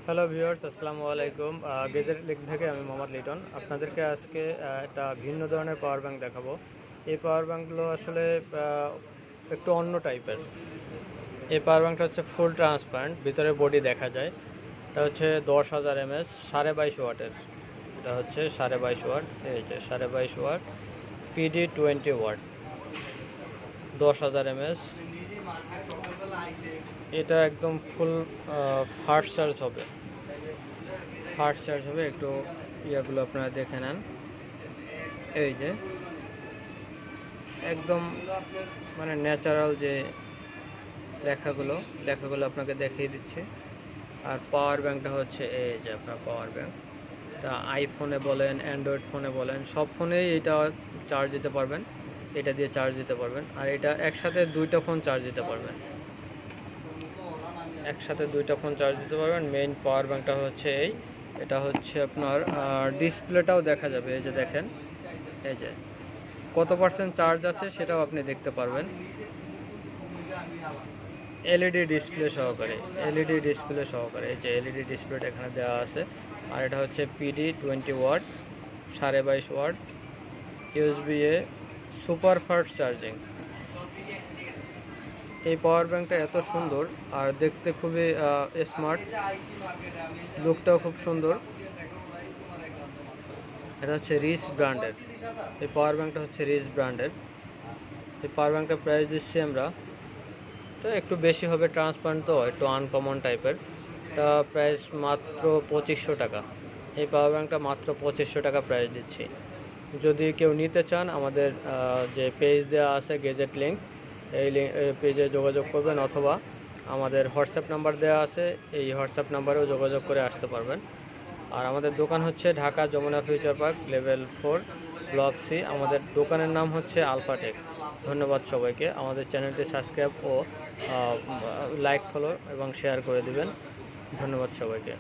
Hello viewers, আসসালামু আলাইকুম। Gazette link থেকে আমি মোহাম্মদ লিটন আপনাদেরকে আজকে একটা ভিন্ন ধরনের পাওয়ার ব্যাংক দেখাবো। এই পাওয়ার ব্যাংকগুলো আসলে একটু অন্য টাইপের। এই পাওয়ার ব্যাংকটা হচ্ছে ফুল ট্রান্সপারেন্ট, ভিতরে বডি দেখা যায়। এটা হচ্ছে 10,000 mAh 22.5 ওয়াটের। এটা হচ্ছে 22.5 ওয়াট, এই যে 22.5 ওয়াট PD 20 ওয়াট, 10,000 mAh। এটা একদম ফুল ফাস্ট চার্জ হবে, একটু ইয়াগুলো আপনারা দেখে নেন। এই যে একদম মানে ন্যাচারাল যে লেখাগুলো আপনাকে দেখিয়ে দিচ্ছে। আর পাওয়ার ব্যাংকটা হচ্ছে এই যে আপনার পাওয়ার ব্যাংক। তা আইফোনে বলেন, অ্যান্ড্রয়েড ফোনে বলেন, সব ফোনেই এটা চার্জ দিতে পারবেন, এটা দিয়ে চার্জ দিতে পারবেন। আর এটা একসাথে দুইটা ফোন চার্জ দিতে পারবেন, মেইন পাওয়ার ব্যাংকটা হচ্ছে এটা হচ্ছে আপনার ডিসপ্লেটাও দেখা যাবে। এই যে দেখেন, এই যে কত পার্সেন্ট চার্জ আছে সেটাও আপনি দেখতে পারবেন। এলইডি ডিসপ্লে সহকারে, এই যে এলইডি ডিসপ্লেটা এখানে দেওয়া আছে। আর এটা হচ্ছে PD 20 watt, 22.5 watt, USB-A super fast charging. এই পাওয়ার ব্যাংকটা এত সুন্দর আর দেখতে খুবই স্মার্ট, লুকটাও খুব সুন্দর। এটা হচ্ছে রিচ ব্র্যান্ডের, এই পাওয়ার ব্যাংকটা হচ্ছে রিচ ব্র্যান্ডের। এই পাওয়ার ব্যাংকটার প্রাইস দিচ্ছি আমরা, তো একটু বেশি হবে, ট্রান্সপারেন্ট তো একটু আনকমন টাইপের। এটা প্রাইস মাত্র 2500 টাকা। এই পাওয়ার ব্যাংকটা মাত্র 2500 টাকা প্রাইস দিচ্ছি। যদি কেউ নিতে চান, আমাদের যে পেজ দেওয়া আছে গেজেট লিঙ্ক, এই পেজে যোগাযোগ করবেন, অথবা আমাদের হোয়াটসঅ্যাপ নাম্বার দেওয়া আছে, এই হোয়াটসঅ্যাপ নাম্বারেও যোগাযোগ করে আসতে পারবেন। আর আমাদের দোকান হচ্ছে Dhaka Jamuna future park, level 4, block C. আমাদের দোকানের নাম হচ্ছে আলফাটেক। ধন্যবাদ সবাইকে। আমাদের চ্যানেলটি সাবস্ক্রাইব ও লাইক, ফলো এবং শেয়ার করে দিবেন। ধন্যবাদ সবাইকে।